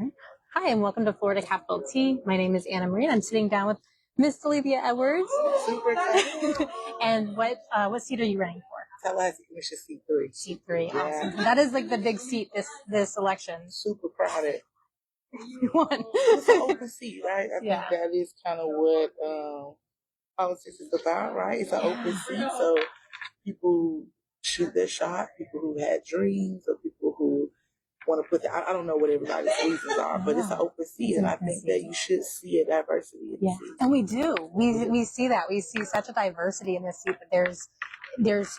Right. Hi, and welcome to Florida Capital T. My name is Anna Marie, and I'm sitting down with Miss Talethia Edwards. Super excited. And what seat are you running for? Tallahassee Commission C3. C3. Yeah. Awesome. That is like the big seat this election. Super proud of it. You won. It's an open seat, right? I Yeah. think that is kind of what politics is about, right? It's an open seat, so people shoot their shot, people who had dreams, or people who want to put I don't know what everybody's reasons are, but it's an open seat, and I think that you should see a diversity in the seat. And we do. We see that. We see such a diversity in this seat that there's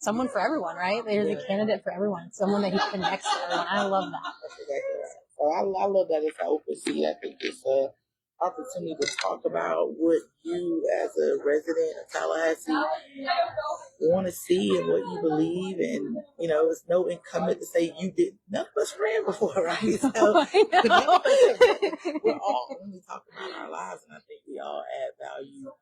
someone for everyone, right? There's a candidate for everyone, someone that he connects to everyone. I love that. That's exactly right. So I love that it's an open seat. I think it's a opportunity to talk about what you as a resident of Tallahassee want to see and what you believe, and it's no incumbent to say you did. None of us ran before, right? So we're all only talking about our lives, and I think we all add value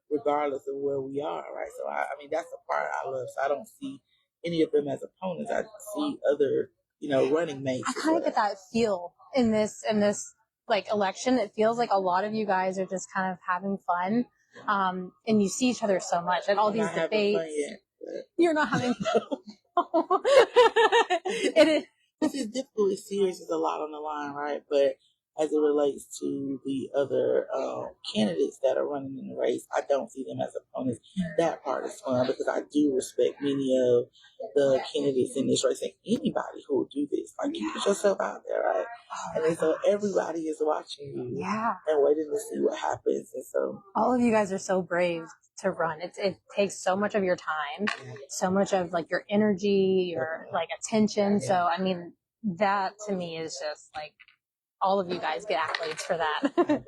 regardless of where we are, right? So I mean that's the part I love. So I don't see any of them as opponents. I see other running mates. I kind of get that feel in this like election. It feels like a lot of you guys are just kind of having fun, and you see each other so much and all these debates. You're not having fun. It is. This is difficult. It's serious. There's a lot on the line, right? But as it relates to the other candidates that are running in the race, I don't see them as opponents. That part is fun because I do respect many of the candidates in this race, and anybody who will do this. Like, you put yourself out there, right? And so everybody is watching you and waiting to see what happens. And so all of you guys are so brave to run. It takes so much of your time, so much of like your energy, your like attention. So I mean, that to me is just like, all of you guys get accolades for that.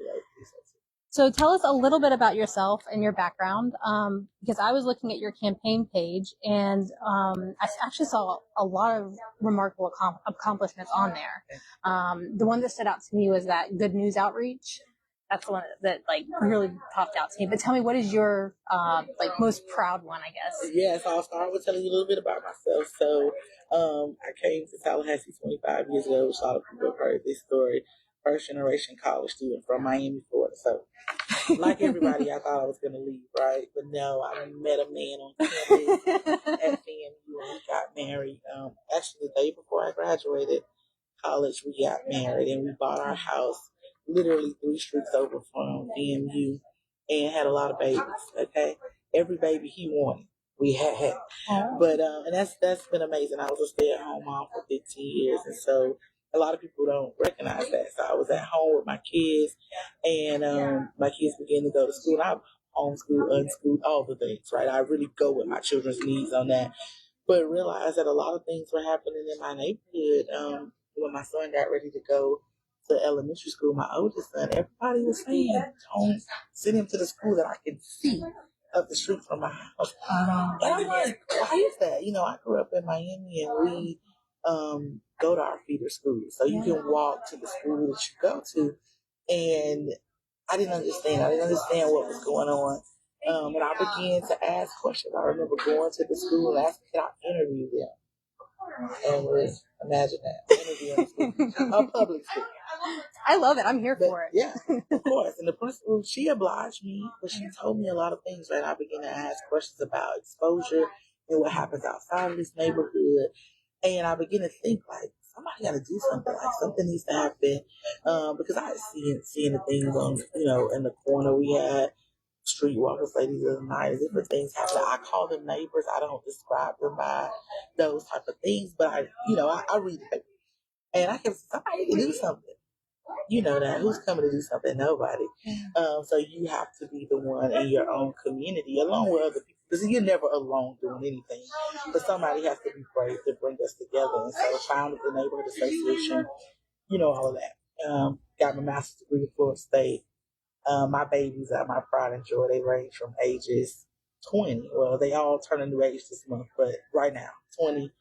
So tell us a little bit about yourself and your background, because I was looking at your campaign page, and I actually saw a lot of remarkable accomplishments on there. The one that stood out to me was that Good News Outreach. That's the one that like really popped out to me. But tell me, what is your like most proud one, I guess? Yeah, so I'll start with telling you a little bit about myself. So I came to Tallahassee 25 years ago, which a lot of people have heard this story. First generation college student from Miami, Florida. So like everybody, I thought I was going to leave, right? But no, I met a man on campus at FAMU, and we got married. Actually, the day before I graduated college, we got married, and we bought our house literally 3 streets over from FAMU, and had a lot of babies. Okay, every baby he wanted, we had. But and that's been amazing. I was a stay-at-home mom for 15 years, and so a lot of people don't recognize that. So I was at home with my kids, and my kids began to go to school. And I homeschool, unschool, all the things, right? I really go with my children's needs on that. But realized that a lot of things were happening in my neighborhood. When my son got ready to go to elementary school, my oldest son, everybody was saying, don't send him to the school that I can see up the street from my house. And I'm like, why is that? I grew up in Miami, and we go to our feeder schools. So you can walk to the school that you go to. And I didn't understand. what was going on. And I began to ask questions. I remember going to the school and asking, can I interview them? And imagine that, interviewing a public school. I love it. I'm here for it. Yeah, of course. And the principal, she obliged me, but she told me a lot of things, right? I began to ask questions about exposure and what happens outside of this neighborhood. And I began to think, like, somebody got to do something. Like, something needs to happen. Because I seeing the things on, in the corner. We had streetwalkers ladies the other night, different things happen. I call them neighbors. I don't describe them by those type of things, but I read it. And I can, somebody can do something. You know that. Who's coming to do something? Nobody. So you have to be the one in your own community, along with other people. Because you're never alone doing anything. But somebody has to be brave to bring us together. And so I founded the Neighborhood Association, all of that. Got my master's degree at Florida State. My babies are my pride and joy. They range from ages 20. Well, they all turn a new age this month, but right now, 20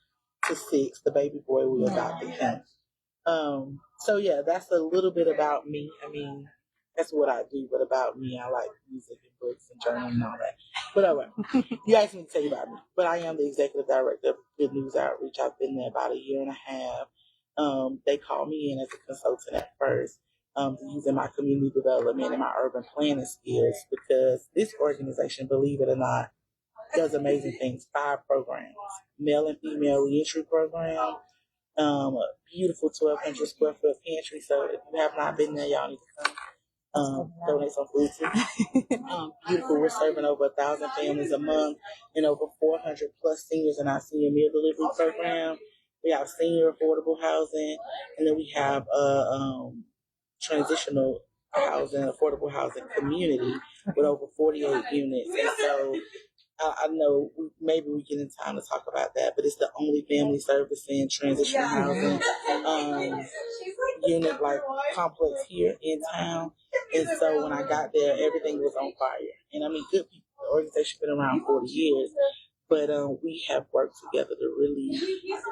to 6, the baby boy, we adopted him. So yeah, that's a little bit about me. I mean, that's what I do, but about me, I like music and books and journaling and all that. But anyway, you asked me to tell you about me. But I am the executive director of Good News Outreach. I've been there about a year and a half. They called me in as a consultant at first, using my community development and my urban planning skills, because this organization, believe it or not, does amazing things. 5 programs, male and female reentry program, a beautiful 1,200 square foot pantry. So if you have not been there, y'all need to come. Donate some food too. Beautiful. We're serving over 1,000 families a month and over 400 plus seniors in our senior meal delivery program. We have senior affordable housing, and then we have a transitional housing, affordable housing community with over 48 units. And so I know maybe we get in time to talk about that, but it's the only family service and transitional housing unit like complex here in town. And so when I got there, everything was on fire. And I mean, good people. The organization's been around 40 years, but we have worked together to really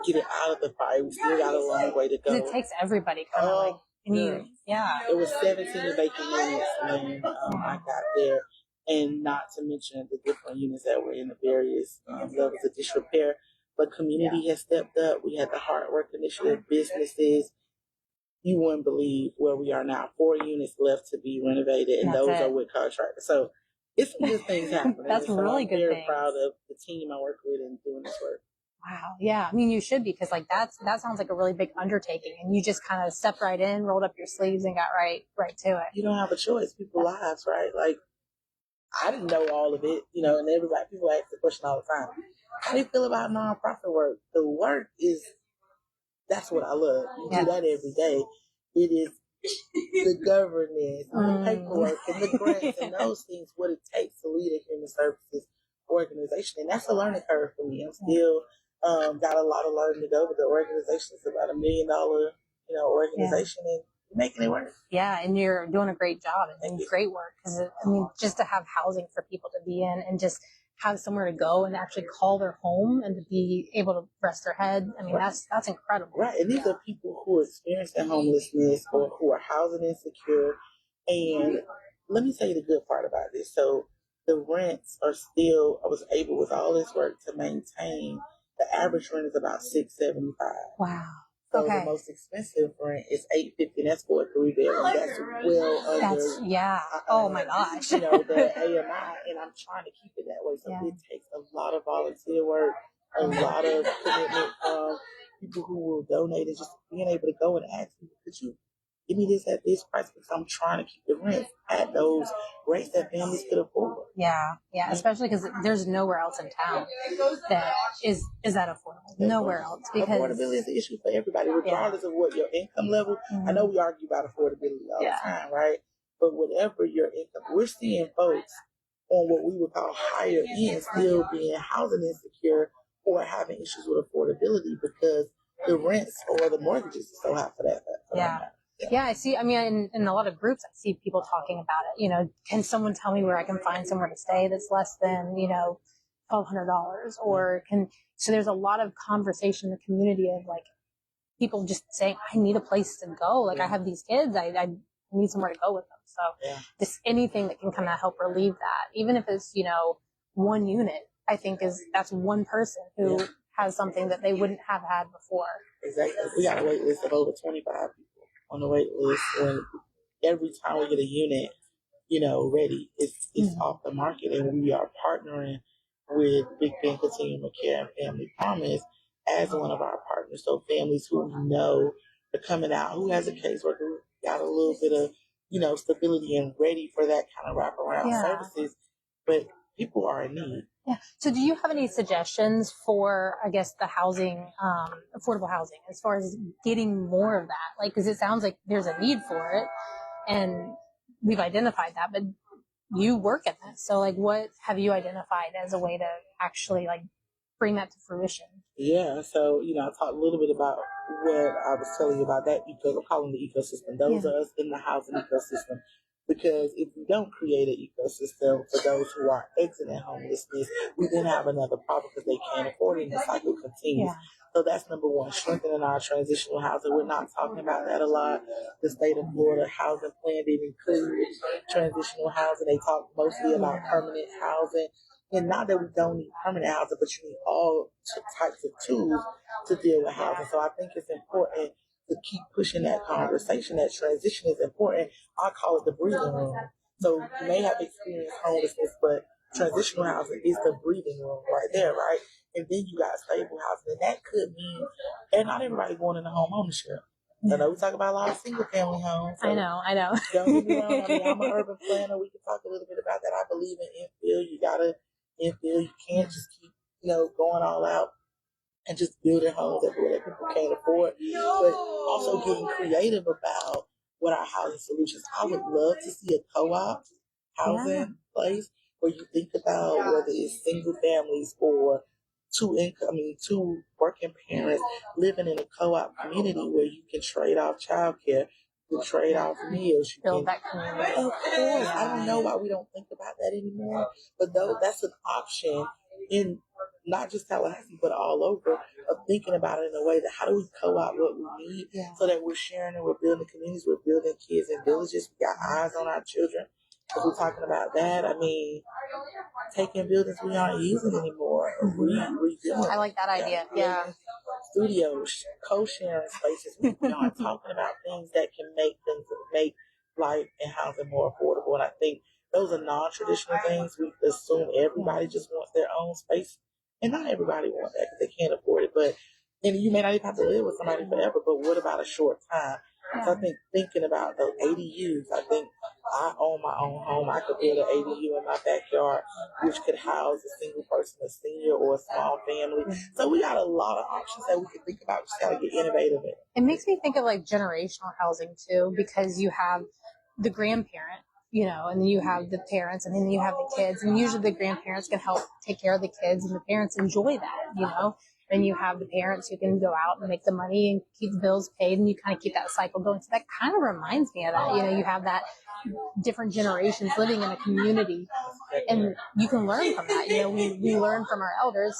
get it out of the fire. We still got a long way to go. It takes everybody kind of like, yeah. It was 17 vacant units when I got there. And not to mention the different units that were in the various levels of disrepair. But community has stepped up. We had the Hard Work Initiative, businesses. You wouldn't believe where we are now. 4 units left to be renovated, and those are with contractors. So it's some good things happening. That's really good. I'm very proud of the team I work with and doing this work. Wow. Yeah. I mean, you should be, because like that sounds like a really big undertaking, and you just kind of stepped right in, rolled up your sleeves, and got right to it. You don't have a choice. People's lives, right? Like, I didn't know all of it, and people ask the question all the time. How do you feel about nonprofit work? The work that's what I love. You do that every day. It is the governance, the paperwork, and the grants, and those things, what it takes to lead a human services organization. And that's a learning curve for me. I'm still got a lot of learning to go, but the organization is about $1 million, organization, and making it work. Yeah, and you're doing a great job and great work, because I mean, just to have housing for people to be in and just have somewhere to go and actually call their home and to be able to rest their head. I mean, that's incredible. Right, and these are people who are experiencing homelessness or who are housing insecure. And let me tell you the good part about this. So the rents are still, I was able with all this work to maintain. The average rent is about $675. Wow. So the most expensive rent is $850. That's for a 3-bedroom. That's well under. Oh my gosh. The AMI, and I'm trying to keep it that way. So it takes a lot of volunteer work, a lot of commitment from people who will donate, and just being able to go and ask people, could you give me this at this price, because I'm trying to keep the rent at those rates that families could afford. Yeah, especially because there's nowhere else in town that is that affordable. Nowhere else, because affordability is an issue for everybody, regardless of what your income level. I know we argue about affordability all the time, right? But whatever your income, we're seeing folks on what we would call higher end still being housing insecure or having issues with affordability because the rents or the mortgages are so high for that. Yeah, I see. I mean, in a lot of groups, I see people talking about it. Can someone tell me where I can find somewhere to stay that's less than, $1,200? Or so there's a lot of conversation in the community of like people just saying, I need a place to go. Like I have these kids, I need somewhere to go with them. So just anything that can kind of help relieve that, even if it's, one unit, I think that's one person who has something that they wouldn't have had before. Exactly. We got a wait list of over 25 people on the wait list, and every time we get a unit, ready, it's off the market, and we are partnering with Big Ben Continuum of Care and Family Promise as one of our partners. So families who we know are coming out, who has a caseworker, who got a little bit of, stability and ready for that kind of wraparound services, but people are in need. Yeah. So do you have any suggestions for, I guess, the housing, affordable housing, as far as getting more of that? Like, because it sounds like there's a need for it, and we've identified that, but you work in this. So, like, what have you identified as a way to actually, like, bring that to fruition? Yeah. So, I talked a little bit about what I was telling you about that, because I'm calling the ecosystem. Those are us in the housing ecosystem. Because if we don't create an ecosystem for those who are exiting homelessness, we then have another problem because they can't afford it, and the cycle continues. Yeah. So that's number one, strengthening our transitional housing. We're not talking about that a lot. The state of Florida housing plan didn't include transitional housing. They talk mostly about permanent housing. And not that we don't need permanent housing, but you need all types of tools to deal with housing. So I think it's important to keep pushing that conversation. That transition is important. I call it the breathing room. So you may have experienced homelessness, but transitional housing is the breathing room right there, right? And then you got stable housing, and that could mean, and not everybody going into home ownership. I know we talk about a lot of single family homes. So I know. Don't get me wrong. I mean, I'm an urban planner. We can talk a little bit about that. I believe in infill. You gotta infill. You can't just keep, going all out and just building homes everywhere that people can't afford. But also getting creative about what our housing solutions. I would love to see a co-op housing place where you think about whether it's single families or two working parents living in a co-op community where you can trade off childcare, you can trade off meals. Build that community. Of course. I don't know why we don't think about that anymore, but though that's an option in not just Tallahassee, but all over, of thinking about it in a way that how do we co-op what we need so that we're sharing and we're building communities, we're building kids in villages, we got eyes on our children. If we're talking about that, I mean, taking buildings we aren't using anymore, redoing. I like that idea. Yeah. Studios, co-sharing spaces. We aren't talking about things that can make life and housing more affordable. And I think those are non-traditional things. We assume everybody just wants their own space, and not everybody wants that because they can't afford it. And you may not even have to live with somebody forever. But what about a short time? So I think thinking about those ADUs, I think I own my own home. I could build an ADU in my backyard, which could house a single person, a senior, or a small family. So we got a lot of options that we can think about. Just gotta get innovative in. It makes me think of like generational housing too, because you have the grandparent, and then you have the parents, and then you have the kids, and usually the grandparents can help take care of the kids, and the parents enjoy that, And you have the parents who can go out and make the money and keep the bills paid, and you kind of keep that cycle going. So that kind of reminds me of that. You have that different generations living in a community, and you can learn from that. We learn from our elders,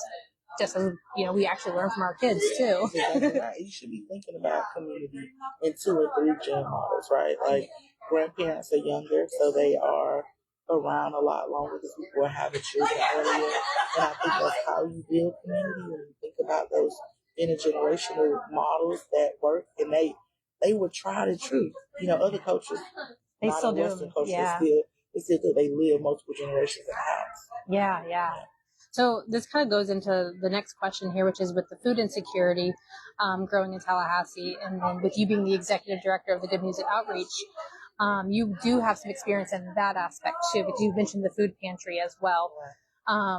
just as we actually learn from our kids too. Exactly right. You should be thinking about community in 2 or 3 gen models, right? Like grandparents are younger, so they are around a lot longer because people are having children earlier. And I think that's how you build community when you think about those intergenerational models that work, and they were tried and true. Other cultures, they still do. Western cultures, still do. They live multiple generations in the house. Yeah. So this kind of goes into the next question here, which is with the food insecurity growing in Tallahassee, and then with you being the executive director of the Good Music Outreach, you do have some experience in that aspect too, but you mentioned the food pantry as well.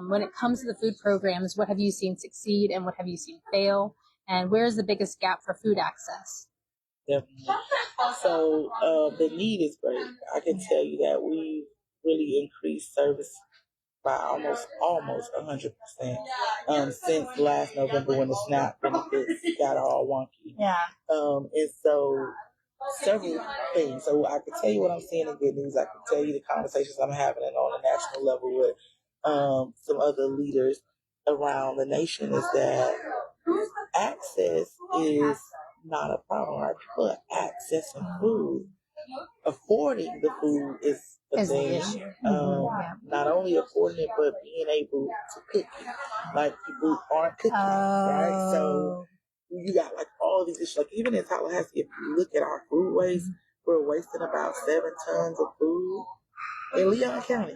When it comes to the food programs, what have you seen succeed and what have you seen fail? And where is the biggest gap for food access? Definitely. So the need is great. I can tell you that we really increased service by almost 100% since last November when the SNAP benefits got all wonky. Yeah. And so several things. So I can tell you what I'm seeing in Good News. I can tell you the conversations I'm having on a national level with some other leaders around the nation is that access is not a problem, right? People are accessing food. Affording the food is the thing. Not only affording it, but being able to cook it. Like people aren't cooking, right? So you got like all these issues. Like even in Tallahassee, if you look at our food waste, we're wasting about 7 tons of food in Leon County.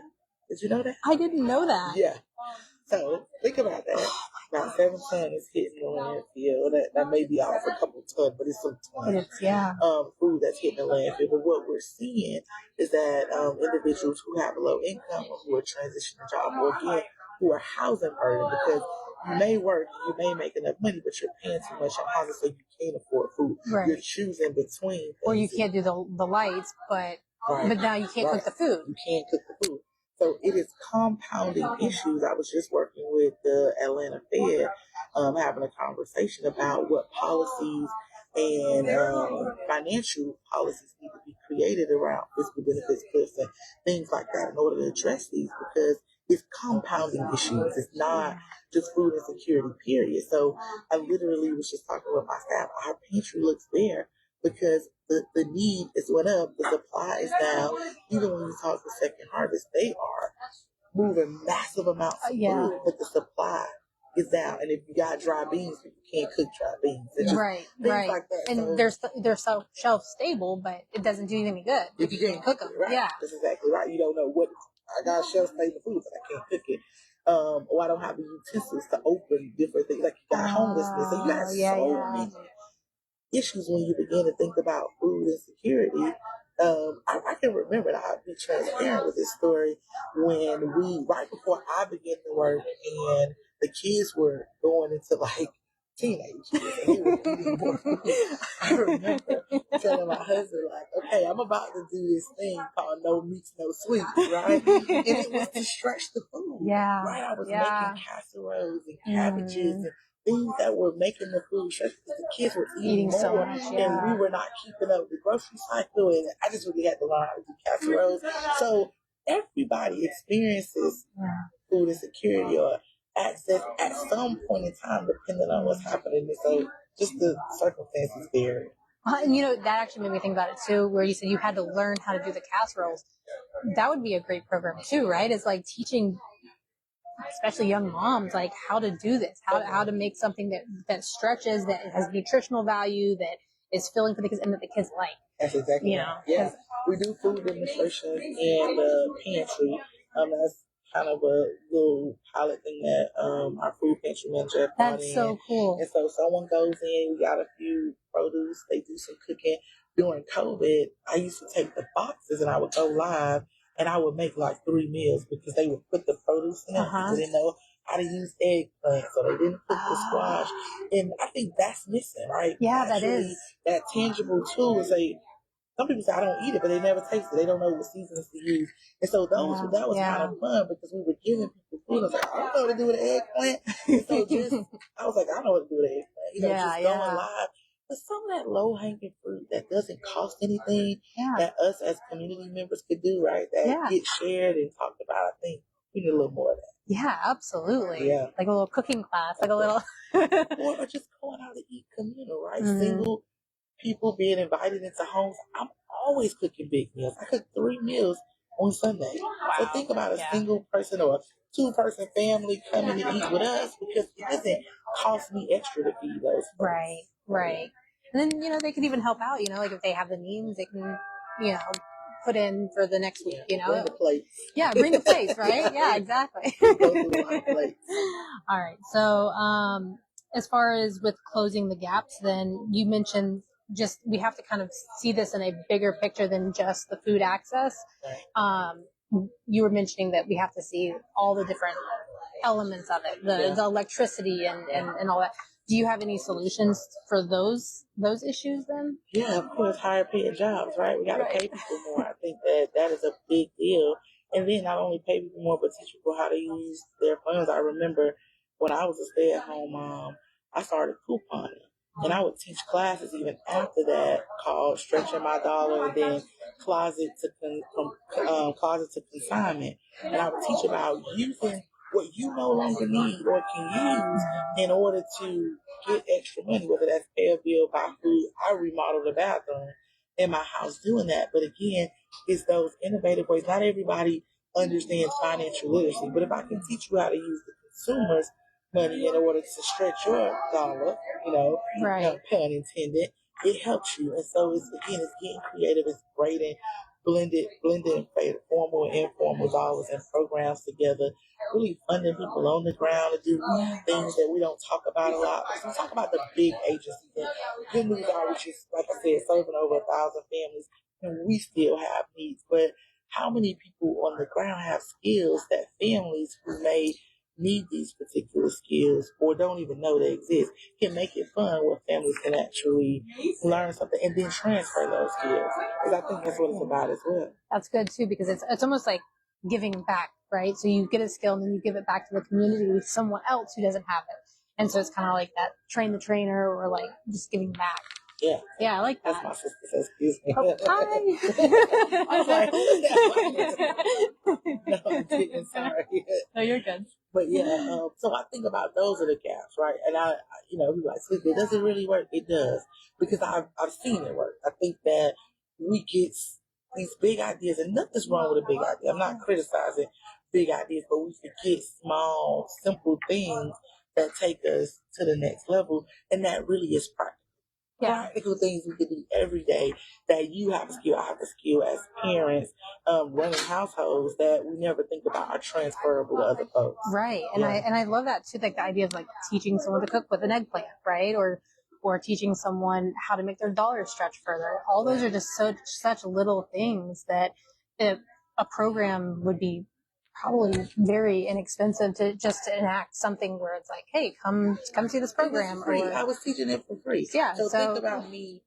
Did you know that? I didn't know that. Yeah. So think about that. About 7 tons is hitting the landfill. That may be off a couple tons, but it's some tons. Food that's hitting the landfill. But what we're seeing is that individuals who have low income or who are transitioning jobs, or again, who are housing burdened, because you may work, you may make enough money, but you're paying too much on housing, so you can't afford food. Right. You're choosing between things. Or you can't do the lights, but now you can't cook the food. You can't cook the food. So it is compounding issues. I was just working with the Atlanta Fed, having a conversation about what policies and financial policies need to be created around fiscal benefits cliffs and things like that in order to address these, because it's compounding issues. It's not just food insecurity, period. So I literally was just talking with my staff. Our pantry looks bare because the need is went up, the supply is down. Even when you talk to Second Harvest, they are moving massive amounts of food, but the supply is down. And if you got dry beans, you can't cook dry beans. It's just right, things right. like that. And they're shelf stable, but it doesn't do you any good if you can't cook them. Right. Yeah, That's exactly right. You don't know what I got shelf stable food, but I can't cook it. Or I don't have the utensils to open different things. Like you got homelessness, so you got so many issues when you begin to think about food insecurity. I can remember, and I'll be transparent with this story, when right before I began to work and the kids were going into like teenage years and they were eating more food. I remember telling my husband, like, okay, I'm about to do this thing called no meats, no sweets, right? And it was to stretch the food. Yeah. Right? I was making casseroles and cabbages and things that were making the food stretch because the kids were eating more, so much, and we were not keeping up with the grocery cycle, and I just really had to learn how to do casseroles. So everybody experiences food insecurity or access at some point in time, depending on what's happening. And so just the circumstances vary. And that actually made me think about it too, where you said you had to learn how to do the casseroles. That would be a great program too, right? It's like teaching, especially young moms, like how to do this, how to make something that stretches, that has nutritional value, that is filling for the kids, and that the kids like. That's exactly right. Yeah, we do food demonstrations in the pantry. That's kind of a little pilot thing that our food pantry manager brought in. That's so cool. And so someone goes in, we got a few produce, they do some cooking. During COVID, I used to take the boxes and I would go live and I would make like 3 meals because they would put the produce in it. People didn't know how to use eggplant, so they didn't cook the squash. And I think that's missing, right? Yeah, that is. That tangible tool is some people say I don't eat it, but they never taste it. They don't know what seasons to use. And so that was kind of fun because we were giving people food. I was like, I don't know what to do with an eggplant. And so I was like, I know what to do with an eggplant. Just going live. But some of that low-hanging fruit that doesn't cost anything that us as community members could do, right? That gets shared and talked about. I think we need a little more of that. Yeah, absolutely. Yeah. Like a little cooking class, like a little. Or just going out to eat communal, right? Single people being invited into homes. I'm always cooking big meals. I cook 3 meals on Sunday. So think about a single person or a 2-person family coming to eat with us because it doesn't cost me extra to feed those folks. Right. And then, they can even help out, like if they have the means, they can, put in for the next week, Bring the plates. Yeah, bring the plates, right? Yeah, exactly. All right. So, as far as with closing the gaps, then you mentioned we have to kind of see this in a bigger picture than just the food access. Right. You were mentioning that we have to see all the different elements of it, the electricity and all that. Do you have any solutions for those issues then? Yeah, of course, higher paying jobs, right? We got to pay people more. I think that is a big deal. And then not only pay people more, but teach people how to use their funds. I remember when I was a stay-at-home mom, I started couponing. And I would teach classes even after that called Stretching My Dollar and then Closet to Consignment. And I would teach about using what you no longer need or can use in order to get extra money, whether that's pay a bill, buy food. I remodeled the bathroom in my house doing that. But again, it's those innovative ways. Not everybody understands financial literacy, but if I can teach you how to use the consumer's money in order to stretch your dollar, pun intended, it helps you. And so it's getting creative, it's great and blended formal and informal dollars and programs together, really funding people on the ground to do things that we don't talk about a lot. We talk about the big agencies and Good News Outreach is, like I said, serving over 1,000 families, and we still have needs. But how many people on the ground have skills that families who may need these particular skills or don't even know they exist can make it fun where families can actually learn something and then transfer those skills, because I think that's what it's about as well. That's good too, because it's almost like giving back, right? So you get a skill and then you give it back to the community with someone else who doesn't have it, and so it's kind of like that train the trainer or like just giving back. Yeah, I like that. That's my sister says, excuse me. Oh, hi. I was like, no, I'm kidding, sorry. No, you're good. But so I think about those are the gaps, right? And I people like, sleep, does it really work? It does, because I've seen it work. I think that we get these big ideas, and nothing's wrong with a big idea. I'm not criticizing big ideas, but we forget small, simple things that take us to the next level. And that really is practical. Yeah. Practical things we can do every day that you have a skill, I have a skill as parents, running households that we never think about are transferable to other folks. Right. And I love that too, like the idea of like teaching someone to cook with an eggplant, right? Or teaching someone how to make their dollars stretch further. All those are just such little things that a program would be probably very inexpensive to enact something where it's like, hey, come see this program. Or I was teaching it for free. Yeah. So think about me,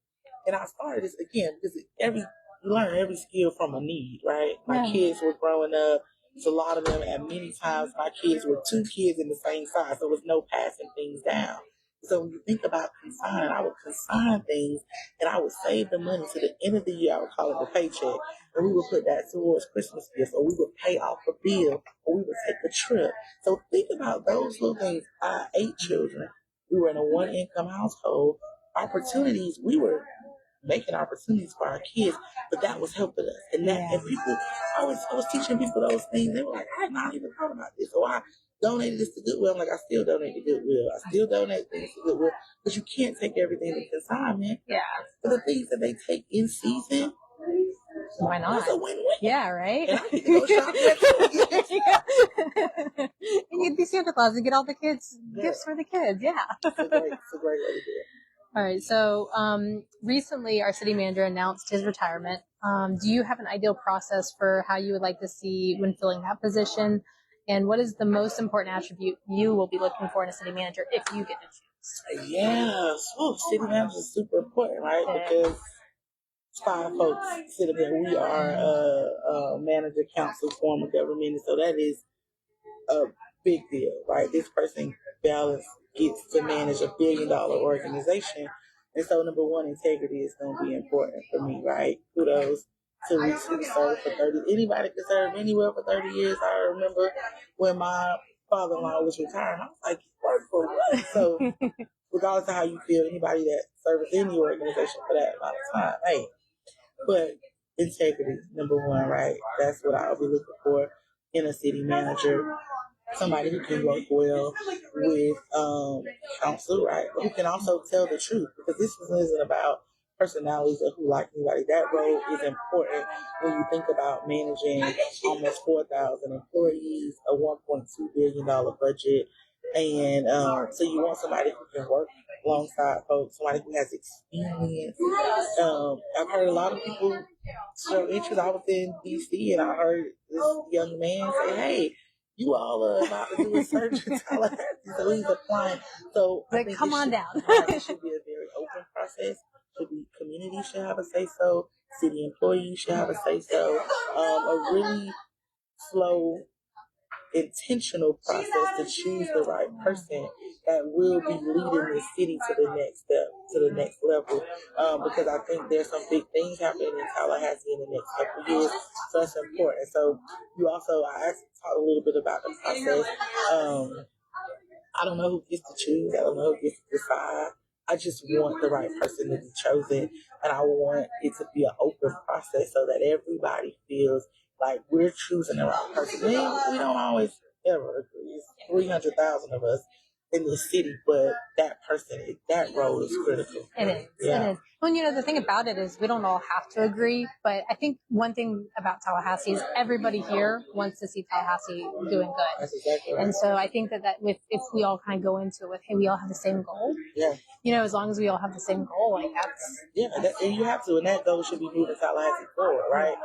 and I started this again because you learn every skill from a need, right? My kids were growing up. So a lot of them, at many times, my kids were 2 kids in the same size. So there was no passing things down. So when you think about consign, I would consign things and I would save the money to the end of the year. I would call it the paycheck. And we would put that towards Christmas gifts, or we would pay off a bill, or we would take a trip. So think about those little things. I had 8 children. We were in a 1-income household. Opportunities, we were making opportunities for our kids, but that was helping us. And and people, I was teaching people those things. They were like, I had not even thought about this. So I donated this to Goodwill. I'm like, I still donate to Goodwill. I still donate things to Goodwill. But you can't take everything to consignment. Yeah. But the things that they take in season, why not? It's a win-win. Yeah, right? And I get to go shop next week. You get the Santa Claus and get all the kids gifts for the kids. Yeah. It's a great way to do it. All right. So recently our city manager announced his retirement. Do you have an ideal process for how you would like to see when filling that position? And what is the most important attribute you will be looking for in a city manager if you get to choose? Yeah. So city manager is super important, right? Because 5 folks sitting there. We are a manager, council, form of government. And so that is a big deal, right? This person gets to manage $1 billion organization. And so number one, integrity is going to be important for me, right? Kudos to Reese who served for 30. Anybody can serve anywhere for 30 years. I remember when my father-in-law was retiring, I was like, work for what? So regardless of how you feel, anybody that serves in the organization for that amount of time, hey, but integrity, number one, right? That's what I'll be looking for in a city manager. Somebody who can work well with council, right? But who can also tell the truth, because this isn't about personalities or who like anybody. That role is important when you think about managing almost 4,000 employees, a $1.2 billion budget. And so you want somebody who can work alongside folks, somebody who has experience. I've heard a lot of people show interest. I was in D.C. and I heard this young man say, hey, you all are about to do a search in Tallahassee. So he's applying. So I think come on down. It should be a very open process. Community should have a say so. City employees should have a say so. A really slow, intentional process to choose the right person that will be leading the city to the next step, to the next level. Because I think there's some big things happening in Tallahassee in the next couple of years. So that's important. So I asked to talk a little bit about the process. I don't know who gets to choose. I don't know who gets to decide. I just want the right person to be chosen, and I want it to be an open process so that everybody feels like we're choosing the right person. We don't always ever agree. It's 300,000 of us in the city, but that role is critical. It is. Yeah. It is. Well, the thing about it is we don't all have to agree, but I think one thing about Tallahassee is everybody here wants to see Tallahassee doing good. That's exactly right. And so I think that if we all kind of go into it with, hey, we all have the same goal. Yeah. As long as we all have the same goal, like that's... Yeah, and you have to, and that goal should be moving Tallahassee forward, right?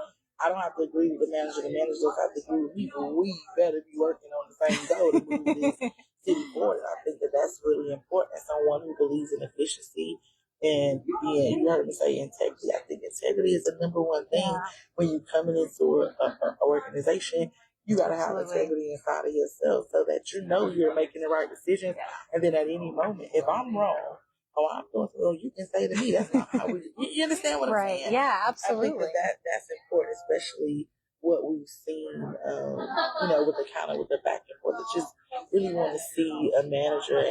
I don't have to agree with the manager. The manager doesn't have to agree with me, but we better be working on the same goal to move this city forward. I think that's really important. Someone who believes in efficiency and you heard me say integrity. I think integrity is the number one thing when you're coming into an organization. You got to have integrity inside of yourself so that you're making the right decisions. And then at any moment, if I'm wrong, I'm going to, you can say to me, that's not how you understand what I'm saying? Right, yeah, absolutely. I think that's important, especially what we've seen, with the back and forth. I just really want to see a manager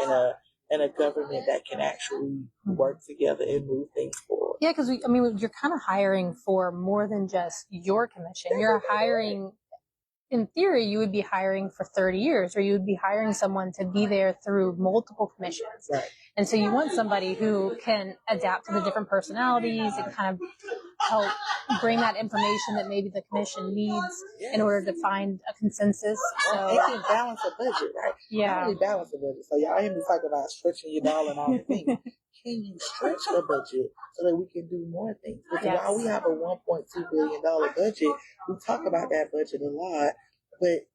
and a government that can actually work together and move things forward. Yeah, because you're kind of hiring for more than just your commission. You're hiring in theory, you would be hiring for 30 years, or you would be hiring someone to be there through multiple commissions. Right. And so you want somebody who can adapt to the different personalities and kind of help bring that information that maybe the commission needs in order to find a consensus. So it can balance a budget, right? Yeah. Not only balance a budget. So y'all hear me talk about stretching your dollar and all the things. Can you stretch the budget so that we can do more things? Because while we have a $1.2 billion budget, we talk about that budget a lot, but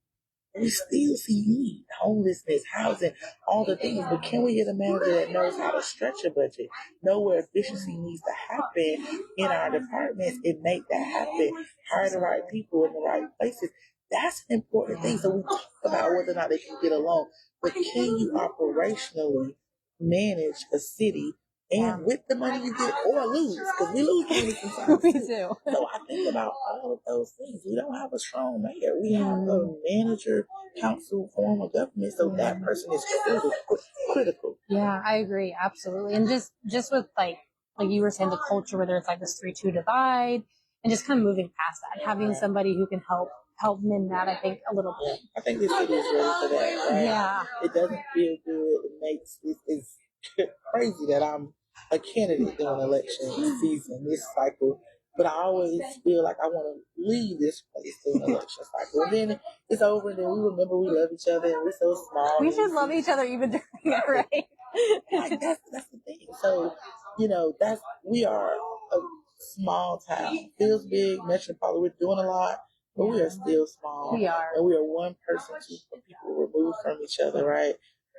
we still see need, homelessness, housing, all the things. But can we get a manager that knows how to stretch a budget, know where efficiency needs to happen in our departments and make that happen, hire the right people in the right places? That's an important thing. So we talk about whether or not they can get along, but can you operationally manage a city and with the money you get or lose? Because we lose money sometimes. We do. So I think about all of those things. We don't have a strong mayor. We have a manager, council form of government. So that person is critical. Yeah, I agree. Absolutely. And just with like you were saying, the culture where there's like this 3-2 divide and just kind of moving past that, having somebody who can help mend that, I think, a little bit. I think this city is ready for that, right? Yeah. It doesn't feel good. It's crazy that I'm a candidate during election season, this cycle. But I always feel like I want to leave this place during the election cycle. And then it's over, and then we remember we love each other, and we're so small. We should love each other even during it, right? Like, that's the thing. So, we are a small town. Feels big, metropolitan. We're doing a lot, but we are still small. We are. And we are one person, two people removed from each other, right?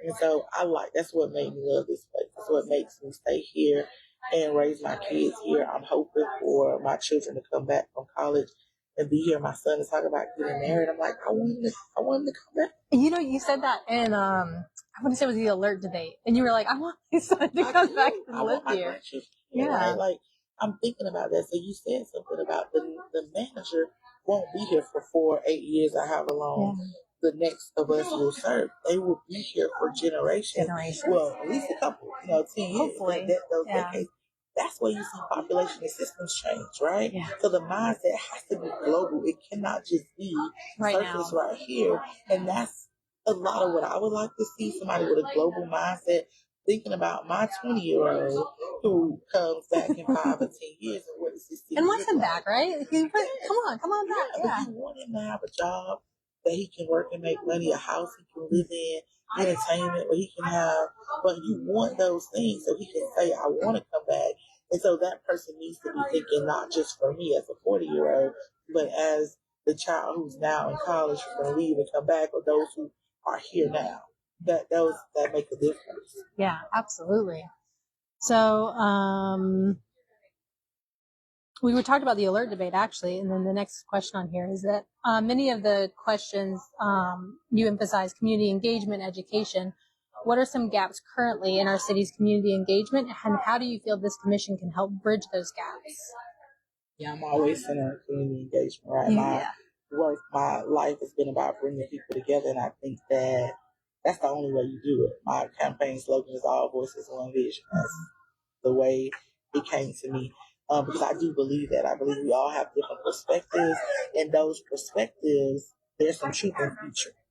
And so that's what made me love this place. That's what makes me stay here and raise my kids here. I'm hoping for my children to come back from college and be here. My son is talking about getting married. I'm like, I want him to come back. You said that in I want to say it was the alert debate, and you were like, I want my son to come back and live here. Yeah, right? Like, I'm thinking about that. So you said something about the manager won't be here for 4, 8 years or however long the next of us will serve. They will be here for generations. Well, at least a couple, 10 years. Hopefully. Those decades. That's where you see population and systems change, right? Yeah. So the mindset has to be global. It cannot just be surface right here. And that's a lot of what I would like to see, somebody with a global mindset, thinking about my 20-year-old who comes back in 5 or 10 years and what does this city and wants him like? back, right? Come on back. But you want him to have a job that he can work and make money, a house he can live in, entertainment where he can have, but you want those things so he can say, I want to come back. And so that person needs to be thinking not just for me as a 40-year-old, but as the child who's now in college who's going to leave and come back, or those who are here now. That make a difference. Yeah, absolutely. So, we were talking about the alert debate, actually, and then the next question on here is that many of the questions you emphasize community engagement, education. What are some gaps currently in our city's community engagement, and how do you feel this commission can help bridge those gaps? Yeah, I'm always centered on community engagement, right? My life has been about bringing people together, and I think that's the only way you do it. My campaign slogan is all voices, one vision. That's the way it came to me. Because I do believe that. I believe we all have different perspectives, and those perspectives, there's some truth in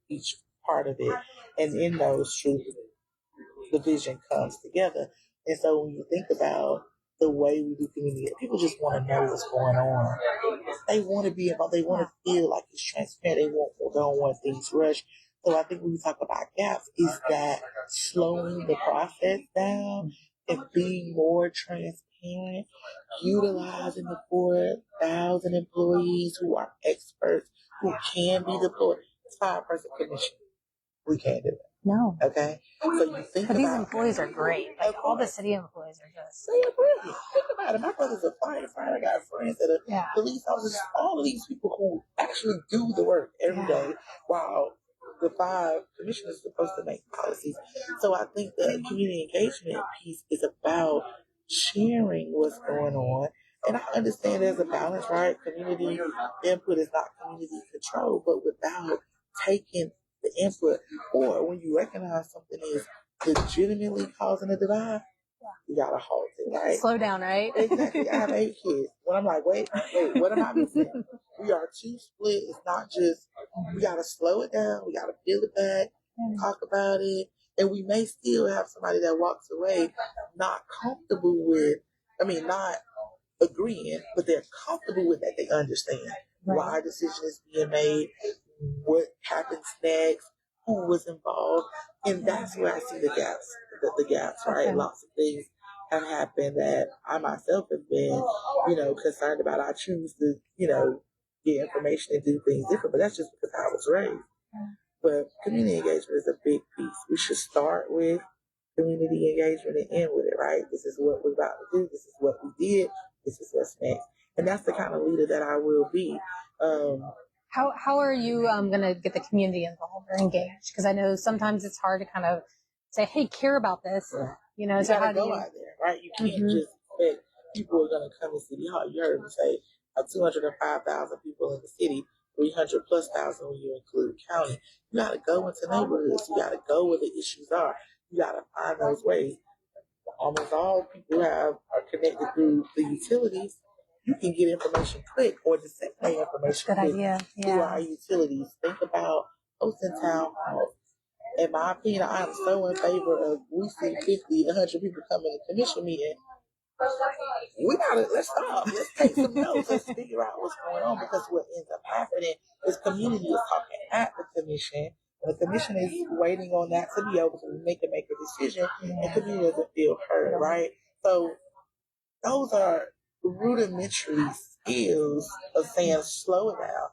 each part of it. And in those truths, the vision comes together. And so when you think about the way we do community, people just want to know what's going on. They want to be involved. They want to feel like it's transparent. They don't want things rushed. So I think when we talk about gaps, is that slowing the process down and being more transparent, utilizing the 4,000 employees who are experts, who can be deployed. It's 5-person commission. We can't do it. No. Okay? So you think about... these employees are great. Like, all the city employees are just... They are brilliant. Think about it. My brother's a firefighter. I got friends that are police officers. All of these people who actually do the work every day while the 5 commissioners are supposed to make policies. So I think the community engagement piece is about sharing what's going on. And I understand there's a balance, right? Community input is not community control, but without taking the input, or when you recognize something is legitimately causing a divide, you gotta halt it, right? Slow down, right? Exactly. I have 8 kids. When I'm like, wait, what am I missing? We are too split. It's not just we got to slow it down. We got to peel it back, talk about it. And we may still have somebody that walks away not comfortable with, not agreeing, but they're comfortable with that. They understand why a decision is being made, what happens next, who was involved. And that's where I see the gaps, right? Okay. Lots of things have happened that I myself have been, concerned about. I choose to, get information and do things different, but that's just because I was raised. But community engagement is a big piece. We should start with community engagement and end with it, right? This is what we're about to do. This is what we did. This is what's next. And that's the kind of leader that I will be. How are you going to get the community involved or engaged? Because I know sometimes it's hard to kind of say, hey, care about this. Right. So you how do you... out there, right? You can't just expect people are going to come to City Hall. You heard me say 205,000 people in the city, 300 plus thousand when you include county. You got to go into neighborhoods. You got to go where the issues are. You got to find those ways. Almost all people are connected through the utilities. You can get information quick or disseminate information quick through our utilities. Think about hosting town halls. In my opinion, I am so in favor of we see 50, 100 people come in a commission meeting. Let's stop. Let's take some notes. Let's figure out what's going on, because what ends up happening is community is talking at the commission. The commission is waiting on that to be able to make a decision, and community doesn't feel heard, right? So those are rudimentary skills of saying, slow it down.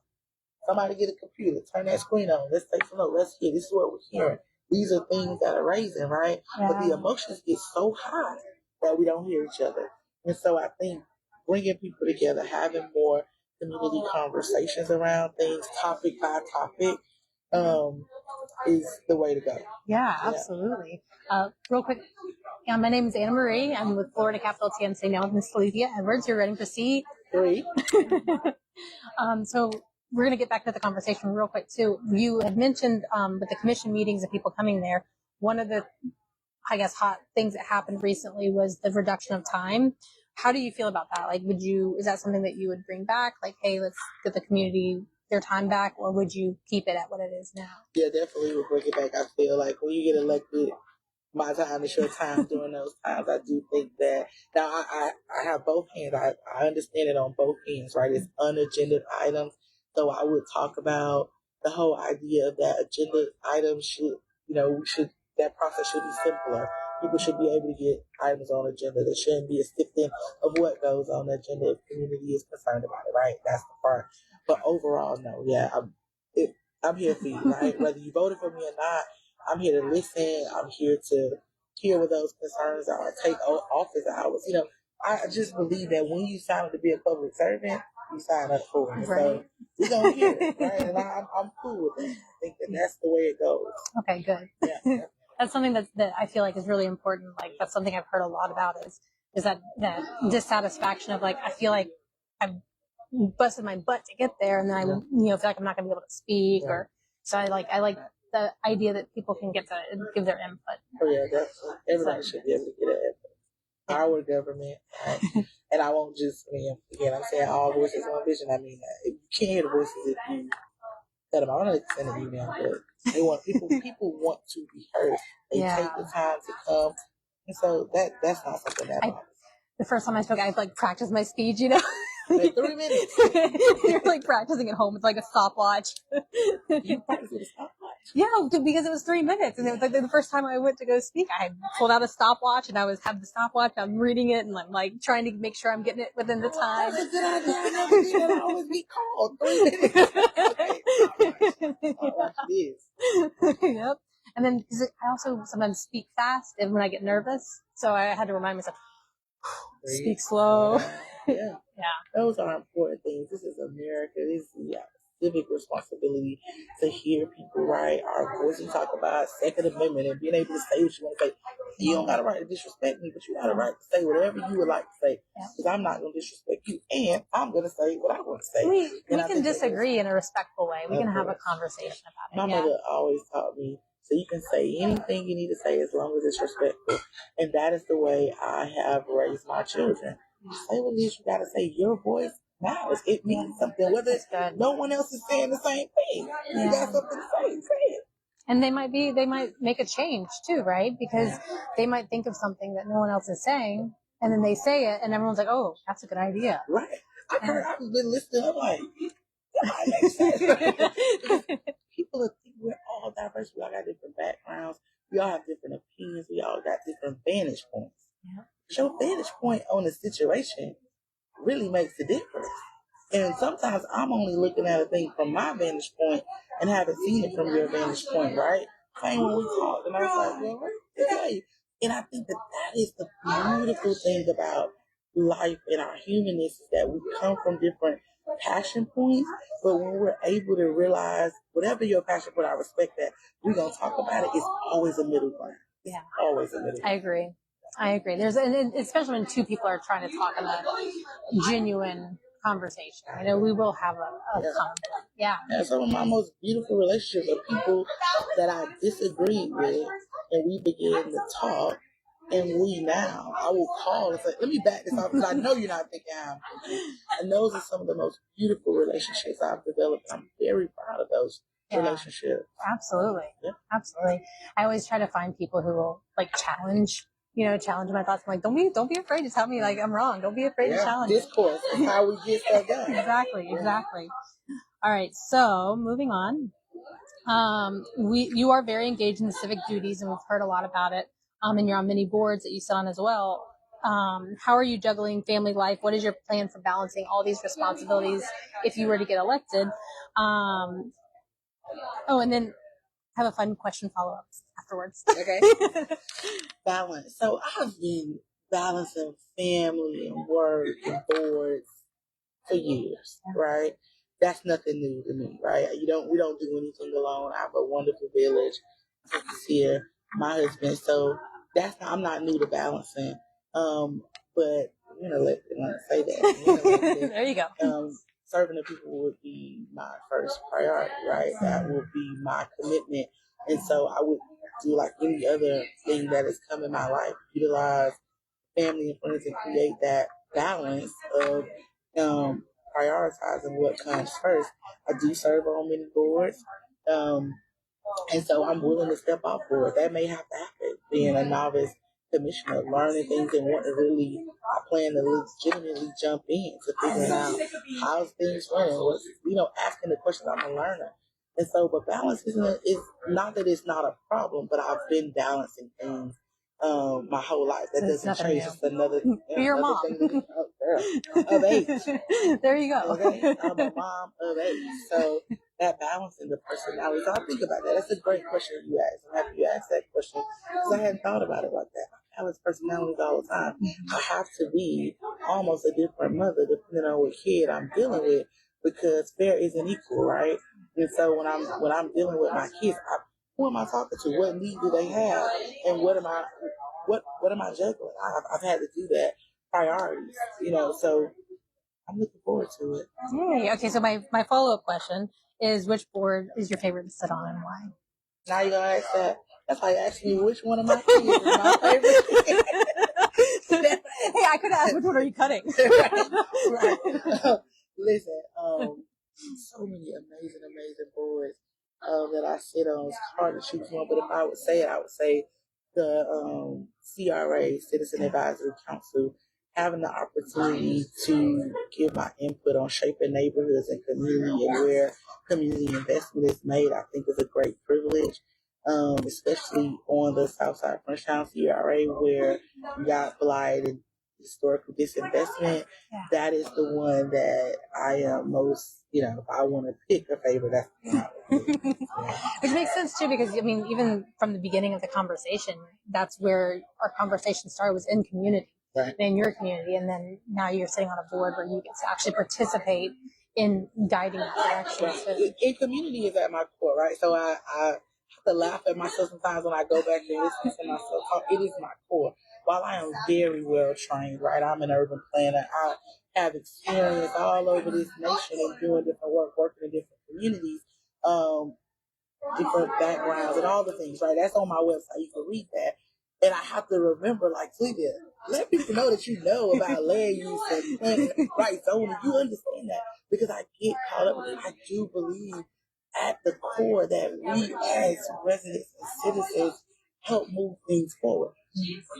Somebody get a computer, turn that screen on. Let's take some notes. Let's hear. This is what we're hearing. These are things that are raising, right? Yeah. But the emotions get so high that we don't hear each other. And so I think bringing people together, having more community conversations around things, topic by topic, is the way to go. Yeah, absolutely. Real quick, my name is Anna Marie. I'm with Florida Capital TMC now with Miss Talethia Edwards. You're ready to proceed? Great. So we're going to get back to the conversation real quick too. You had mentioned with the commission meetings and people coming there, one of the, I guess, hot things that happened recently was the reduction of time. How do you feel about that? Like, is that something that you would bring back? Like, hey, let's get the community their time back, or would you keep it at what it is now? Yeah, definitely would bring it back. I feel like when you get elected, my time is your time during those times. I do think that. Now, I have both hands. I understand it on both ends, right? It's unagended items. So I would talk about the whole idea of that agenda items that process should be simpler. People should be able to get items on agenda. There shouldn't be a stick-in of what goes on the agenda if the community is concerned about it, right? That's the part. But overall, no, yeah, I'm here for you, right? Whether you voted for me or not, I'm here to listen. I'm here to hear what those concerns are, take office hours. I just believe that when you sign up to be a public servant, you sign up for it. Right. So we're going to hear it, right? And I'm cool with it. I think that's the way it goes. Okay, good. Yeah. That's something that I feel like is really important. Like, that's something I've heard a lot about is that dissatisfaction of, like, I feel like I've busted my butt to get there, and then I feel like I'm not going to be able to speak, or so I like the idea that people can get to give their input. Oh yeah, definitely. Everybody should be able to get an input. Our government, right? And I won't just, again, I'm saying all voices, one vision. If you can't hear the voices, if you set them out, I'm going to send an email, but they want people want to be heard. They take the time to come, and so that's not something that bothers. The first time I spoke, I practiced my speech, Like 3 minutes. You're like practicing at home. It's like a stopwatch. You practice with a stopwatch? Yeah, because it was 3 minutes, and it was like the first time I went to go speak, I had pulled out a stopwatch, and I have the stopwatch. I'm reading it, and I'm like trying to make sure I'm getting it within the time. That's a good idea. I never did that. I always be called 3 minutes. Okay, stopwatch it is. Yep. And then I also sometimes speak fast, and when I get nervous, so I had to remind myself, speak slow. Yeah. Those are important things. This is America. This is civic responsibility to hear people, right? Our voice, we talk about Second Amendment and being able to say what you want to say. You don't got a right to disrespect me, but you got a right to say whatever you would like to say. Because I'm not going to disrespect you, and I'm going to say what I want to say. We can disagree in a respectful way. We can have a conversation about it. My mother always taught me, so you can say anything you need to say as long as it's respectful. And that is the way I have raised my children. Say what it is you got to say. Your voice matters. It means something. Whether no one else is saying the same thing, you got something to say it. And they might make a change too, right? Because they might think of something that no one else is saying, and then they say it, and everyone's like, "Oh, that's a good idea." Right. I've been listening. I'm like, that makes sense. People think we're all diverse. We all got different backgrounds. We all have different opinions. We all got different vantage points. Yeah. Your vantage point on the situation really makes a difference. And sometimes I'm only looking at a thing from my vantage point and haven't seen it from your vantage point, right? Same when we talked, and I was like, well, what did I tell you? And I think that is the beautiful thing about life and our humanness, is that we come from different passion points, but when we're able to realize whatever your passion point, I respect that, we're going to talk about it, it's always a middle ground. It's always a middle ground. I agree. And especially when two people are trying to talk in a genuine conversation. We will have a conflict. Yeah. And some of my most beautiful relationships are people that I disagreed with, and we began to talk. And I will call and say, let me back this up, because I know you're not thinking I'm thinking. And those are some of the most beautiful relationships I've developed. I'm very proud of those relationships. Absolutely. Yeah. Absolutely. I always try to find people who will challenge my thoughts. I'm like, don't be afraid to tell me I'm wrong. Don't be afraid to challenge. Discourse is how we get that done. Exactly. All right. So moving on. You are very engaged in the civic duties, and we've heard a lot about it. And you're on many boards that you sit on as well. How are you juggling family life? What is your plan for balancing all these responsibilities if you were to get elected? And then have a fun question follow-up afterwards. Okay. Balance. So I've been balancing family and work and boards for years, right? That's nothing new to me, right? We don't do anything alone. I have a wonderful village here, my husband. So I'm not new to balancing. But let me say that. There you go. Serving the people would be my first priority, right? That would be my commitment. And so I would do like any other thing that has come in my life, utilize family and friends and create that balance of prioritizing what comes first. I do serve on many boards, and so I'm willing to step off board. That may have to happen. Being a novice commissioner, learning things and wanting to really, I plan to legitimately jump in to figuring out how's things running. Asking the questions. I'm a learner. And so, but balance is not that it's not a problem, but I've been balancing things my whole life. That doesn't change. It's another thing. Of age. There you go. Okay? I'm a mom of 8. So that balancing the personality. So I think about that. That's a great question you asked. I'm happy you asked that question, because I hadn't thought about it like that. I balance personalities all the time. I have to be almost a different mother depending on what kid I'm dealing with, because fair isn't equal, right? And so when I'm dealing with my kids, who am I talking to? What need do they have? And what am I juggling? I've had to do that. Priorities, so I'm looking forward to it. Yay. Okay, so my follow-up question is, which board is your favorite to sit on and why? Now you're going to ask that. That's like asking me which one of my kids is my favorite. Hey, I could ask, which one are you cutting? Right. Listen, so many amazing boards that I sit on. It's hard to choose one, but if I would say it, I would say the CRA, Citizen Advisory Council. Having the opportunity to give my input on shaping neighborhoods and community and where community investment is made, I think is a great privilege, especially on the Southside Frenchtown CRA, where you got blight and historical disinvestment. Yeah. That is the one that I am most, if I want to pick a favorite, that's the one. Which makes sense too, because even from the beginning of the conversation, that's where our conversation started, was in community. Right. In your community, and then now you're sitting on a board where you get to actually participate in guiding that direction. Right. And community is at my core, right? So I have to laugh at myself sometimes when I go back and listen to myself talk. It is my core. While I am very well trained, right? I'm an urban planner. I have experience all over this nation and doing different work, working in different communities, different backgrounds and all the things, right? That's on my website. You can read that. And I have to remember, like, Talethia, let people know that you know about land use and plant right zoning. You understand that, because I get caught up. I do believe at the core that we as residents and citizens help move things forward.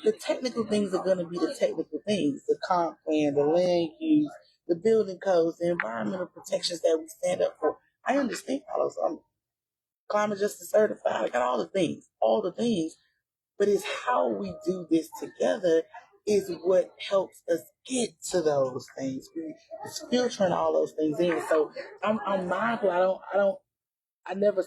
The technical things are going to be the technical things, the comp plan, the land use, the building codes, the environmental protections that we stand up for. I understand all those. I'm climate justice certified. I got all the things. But it's how we do this together is what helps us get to those things. It's filtering all those things in. So I'm mindful. I never,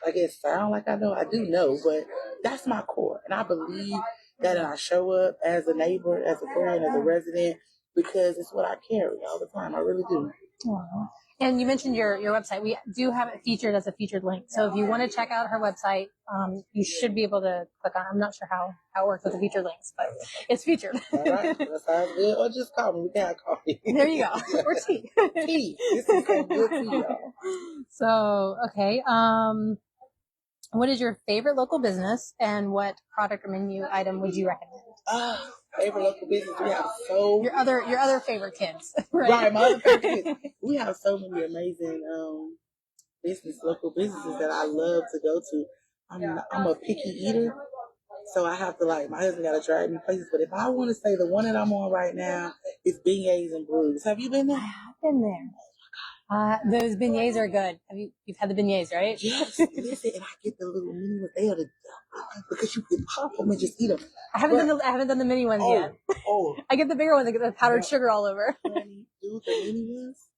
I guess, sound like I know. I do know, but that's my core. And I believe that I show up as a neighbor, as a friend, as a resident, because it's what I carry all the time. I really do. Wow. And you mentioned your website. We do have it featured as a featured link. So if you want to check out her website, you should be able to click on it. I'm not sure how it works with the featured links, but it's featured. All right. That sounds good. Or just call me. We can have coffee. There you go. Or tea. Tea. This is some good tea, y'all. So, okay. What is your favorite local business, and what product or menu item would you recommend? Favorite local business. We have your other favorite kids, right? My other favorite kids. We have so many amazing local businesses that I love to go to. I'm a picky eater, so I have to, like, my husband got to drive me places. But if I want to say the one that I'm on right now is Beignets and Brews. Have you been there? I have been there. Those beignets are good. You've had the beignets, right? Yes. Listen, and I get the little mini ones. They are because you can pop them and just eat them. I haven't done the mini ones yet. I get the bigger ones. I get the powdered sugar all over. Honey, do the mini ones.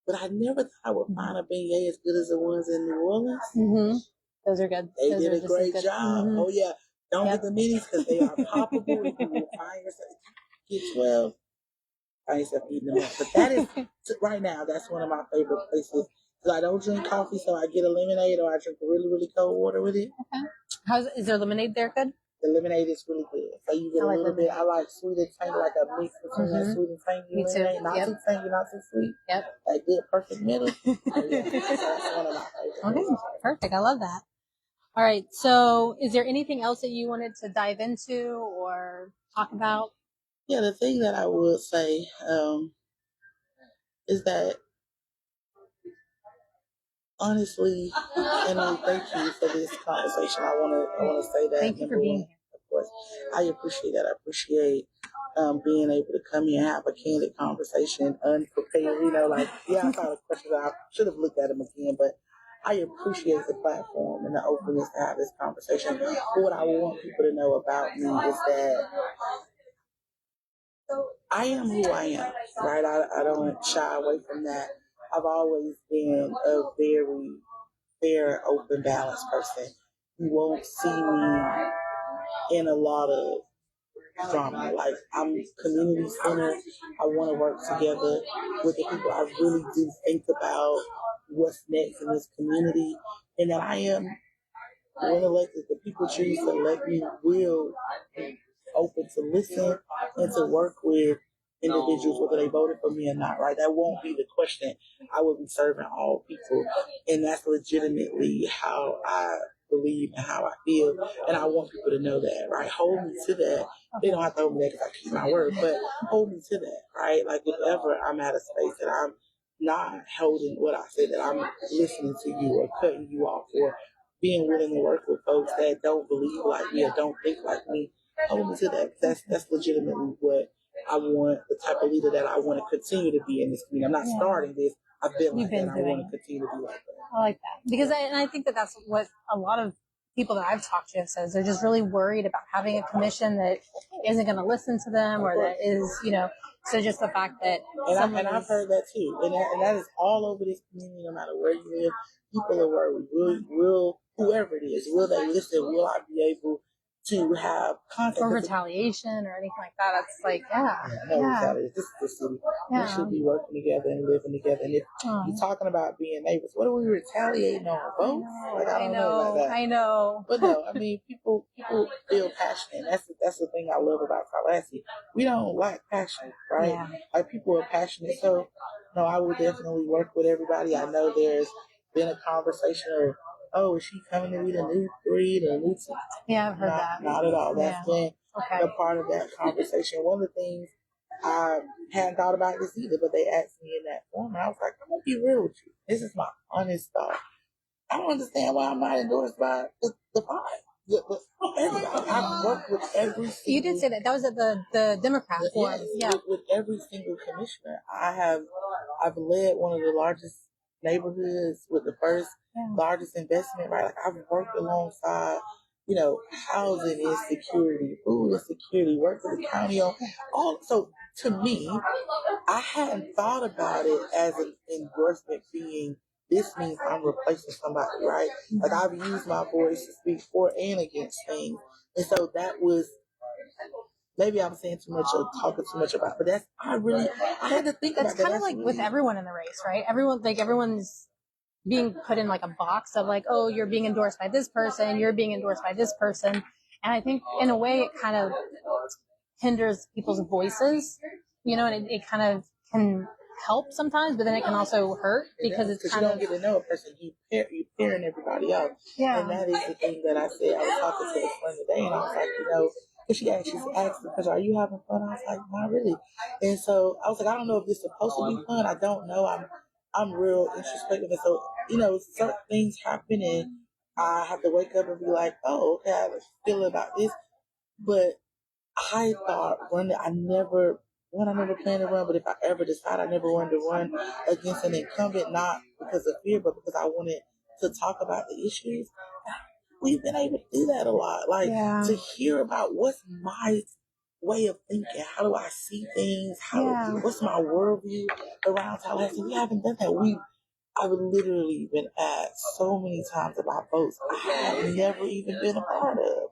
But I never thought I would find a beignet as good as the ones in New Orleans. Mm-hmm. Those are good. They did a great job. Mm-hmm. Oh yeah, don't get the minis because they are poppable. You will find yourself get 12. I ain't eating them up. But that is, right now, that's one of my favorite places. Because I don't drink coffee, so I get a lemonade or I drink really, really cold water with it. Okay. Is there lemonade there good? The lemonade is really good. So you get a little bit, I like sweet and tangy, like a mix between that sweet and tangy lemonade. Not too tangy, not too sweet. Yep. That good, perfect middle. So that's one of my favorites. Okay, perfect. I love that. All right. So is there anything else that you wanted to dive into or talk about? Yeah, the thing that I would say is that, honestly, and thank you for this conversation. I want to say that. Thank you for being here. Of course, I appreciate that. I appreciate being able to come here and have a candid conversation, unprepared. I saw the questions. I should have looked at them again, but I appreciate the platform and the openness to have this conversation. What I want people to know about me is that I am who I am, right? I don't shy away from that. I've always been a very fair, open, balanced person. You won't see me in a lot of drama. Like, I'm community centered. I want to work together with the people. I really do think about what's next in this community, and that I am, when elected, the people choose to elect me, will be open to listen and to work with individuals, whether they voted for me or not, right? That won't be the question. I will be serving all people, and that's legitimately how I believe and how I feel, and I want people to know that, right? Hold me to that. They don't have to hold me there because I keep my word, but hold me to that, right? Like, if ever I'm at a space that I'm not holding what I said, that I'm listening to you or cutting you off or being willing to work with folks that don't believe like me or don't think like me, hold me to that. That's legitimately what I want, the type of leader that I want to continue to be in this community. I'm not starting this. I've been like that. I want to continue to be like that. I like that. Because I think that that's what a lot of people that I've talked to says. They're just really worried about having a commission that isn't going to listen to them, or that is, so just the fact that... And I've heard that too. And that is all over this community, no matter where you live. People are worried. Will whoever it is, will they listen? Will I be able to have contact? Or retaliation or anything like that. It's like, retaliation. This is the city. We should be working together and living together. And if you're talking about being neighbors, what are we retaliating on, folks? I know. But no, I mean, people feel passionate. That's the thing I love about Talethia. We don't lack passion, right? Yeah. Like, people are passionate. So, no, I will definitely work with everybody. I know there's been a conversation oh, is she coming to be the new 3, the new 2? Yeah, I've heard that. Not at all. That's been a part of that conversation. One of the things I hadn't thought about this either, but they asked me in that forum, and I was like, I'm going to be real with you. This is my honest thought. I don't understand why I'm not endorsed by the five. Everybody. I've worked with every single... You did say that. That was at the Democrat forum. Yes, with every single commissioner. I've led one of the largest neighborhoods with the first largest investment, right? Like, I've worked alongside, housing insecurity, food insecurity, worked for the county on all. So to me, I hadn't thought about it as an endorsement being, this means I'm replacing somebody, right? Like, I've used my voice to speak for and against things. And so that was, maybe I'm saying too much or talking too much about, but I had to think about that. That's kind of like with everyone in the race, right? Everyone's being put in like a box of like, oh, you're being endorsed by this person, you're being endorsed by this person. And I think in a way it kind of hinders people's voices, and it kind of can help sometimes, but then it can also hurt because it's kind you don't get to know a person. You pairing everybody else. Yeah. And that is the thing that I said. I was talking to a friend today, and I was like, because she asked the question, are you having fun? I was like, not really. And so I was like, I don't know if this is supposed to be fun. I don't know. I'm real introspective. And so, certain things happen, and I have to wake up and be like, oh, okay, I have a feeling about this. But I thought I never planned to run, but if I ever decide, I never wanted to run against an incumbent, not because of fear, but because I wanted to talk about the issues. We've been able to do that a lot. Like, to hear about what's my way of thinking, how do I see things, what's my worldview around Tallahassee. We haven't done that. I've literally been asked so many times about votes I have never even been a part of.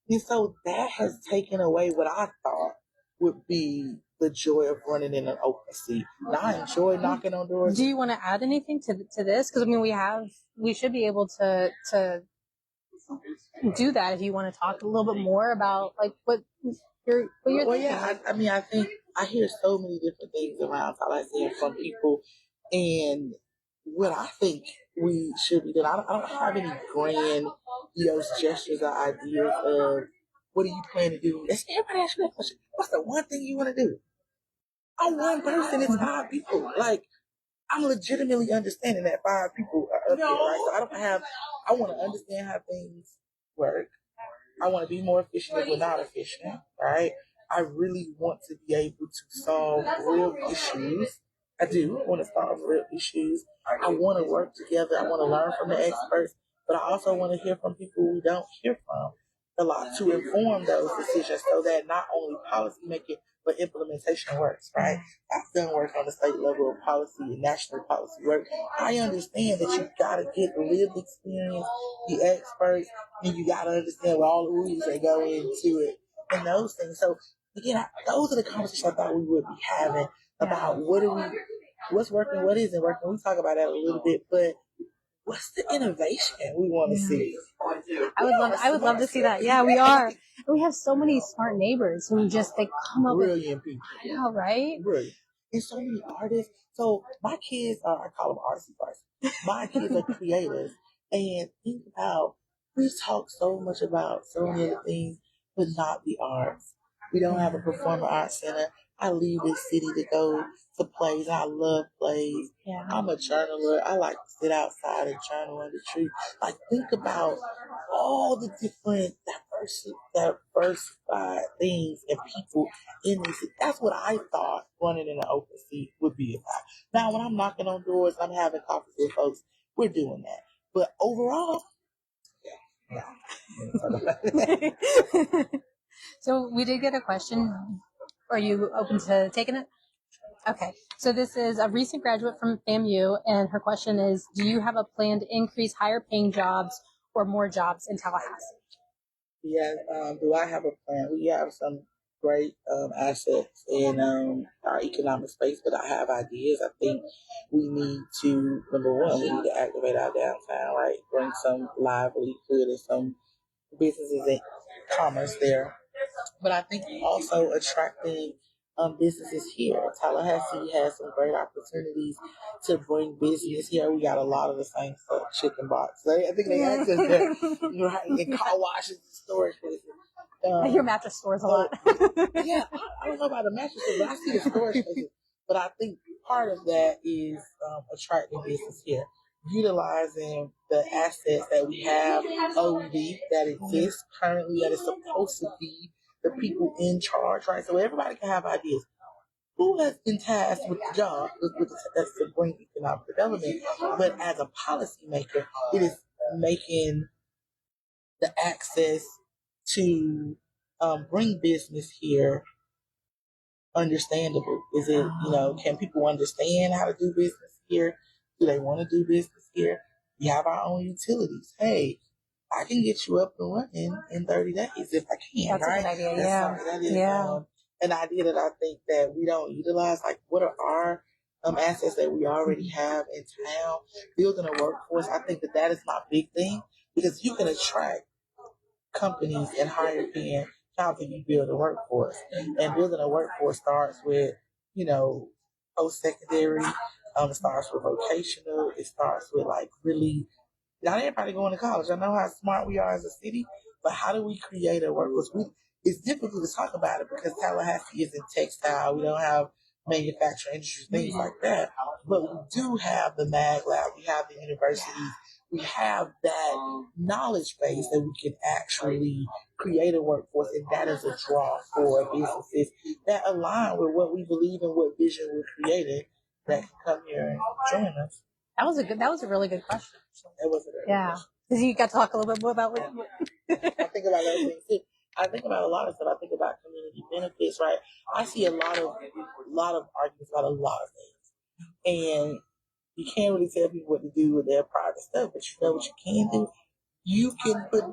And so that has taken away what I thought would be the joy of running in an open seat. Now, I enjoy knocking on doors. Do you want to add anything to this? Because I mean, we should be able to do that if you want to talk a little bit more about like what you're thinking. Yeah, I think I hear so many different things around Talethia from people, and what I think we should be doing. I don't have any grand, gestures or ideas of what do you plan to do. Everybody asks me that question. What's the one thing you want to do? I'm one person. It's 5 people. Like, I'm legitimately understanding that 5 people are up there, right? So I want to understand how things work. I want to be more efficient if we're not efficient, right? I really want to be able to solve real issues. I do. I want to solve real issues. I want to work together. I want to learn from the experts, but I also want to hear from people we don't hear from a lot to inform those decisions so that not only policy making, but implementation works, right? I've done work on the state level of policy and national policy work. I understand that you got to get the lived experience, the experts, and you got to understand what all the rules that go into it and those things. So, again, those are the conversations I thought we would be having about what's working, what isn't working. We talk about that a little bit, but what's the innovation we want to see? I would love to see that. Yeah, we are. We have so many smart neighbors who they come up brilliant people. Yeah, right? Brilliant. And so many artists. So my kids I call them artsy artists. My kids are creators. And think about, we talk so much about so many other things, but not the arts. We don't have a performing arts center. I leave this city to go to plays. I love plays. Yeah. I'm a journaler. I like to sit outside and journal under the tree. Like, think about all the different diversified things and people in this. That's what I thought running in an open seat would be about. Now, when I'm knocking on doors, I'm having coffee with folks, we're doing that. But overall, So we did get a question. Are you open to taking it? Okay. So this is a recent graduate from FAMU, and her question is, do you have a plan to increase higher paying jobs or more jobs in Tallahassee? Yeah, do I have a plan? We have some great assets in our economic space, but I have ideas. I think we need to, number one, we need to activate our downtown, right? Bring some livelihood and some businesses and commerce there. But I think also attracting businesses here. Tallahassee has some great opportunities to bring business here. We got a lot of the same stuff, chicken box. I think they access that, in car washes and storage places. Your mattress stores a lot. Yeah, I don't know about the mattresses, but I see the storage places. But I think part of that is attracting business here, utilizing the assets that we have, OED that exists currently, that is supposed to be the people in charge, right? So everybody can have ideas. Who has been tasked with the job, that's to bring economic development? But as a policymaker, it is making the access to bring business here understandable. Is it, can people understand how to do business here? Do they want to do business here? We have our own utilities. Hey, I can get you up and running in 30 days if I can, That's right? a good idea, That is an idea that I think that we don't utilize. Like, what are our assets that we already have in town? Building a workforce, I think that is my big thing, because you can attract companies and higher paying jobs if you build a workforce. And building a workforce starts with, post secondary. It starts with vocational. It starts with like really not everybody going to college. I know how smart we are as a city, but how do we create a workforce? It's difficult to talk about it because Tallahassee is in textile. We don't have manufacturing industry, things like that. But we do have the Mag Lab. We have the universities. We have that knowledge base that we can actually create a workforce, and that is a draw for businesses that align with what we believe and what vision we're creating that can come here and join us. That was a really good question. It was a very good question. Because you got to talk a little bit more about what I think about those things too. I think about a lot of stuff. I think about community benefits, right? I see a lot of arguments about a lot of things, and you can't really tell people what to do with their private stuff. But you know what you can do? You can put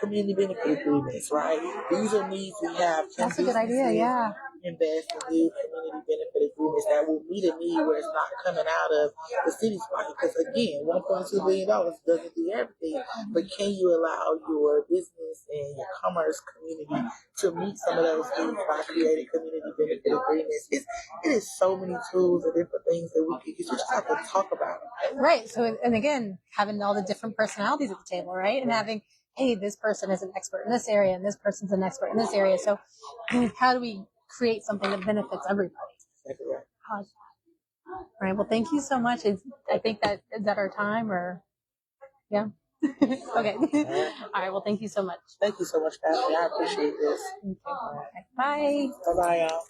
community benefit agreements, right? These are needs we have. That's a good idea, yeah. Invest in new community benefit agreements that will meet a need where it's not coming out of the city's pocket. Because again, $1.2 billion doesn't do everything, but can you allow your business and your commerce community to meet some of those needs by creating community benefit agreements? It is so many tools and different things that we could use. You just have to talk about it. Right. So, and again, having all the different personalities at the table, right? And having, hey, this person is an expert in this area, and this person's an expert in this area. So, how do we create something that benefits everybody? Exactly right. All right. Well, thank you so much. I think is that our time, or yeah. Okay. All right. Well, thank you so much. Thank you so much, Kathy. I appreciate this. Okay. Bye. Bye, y'all.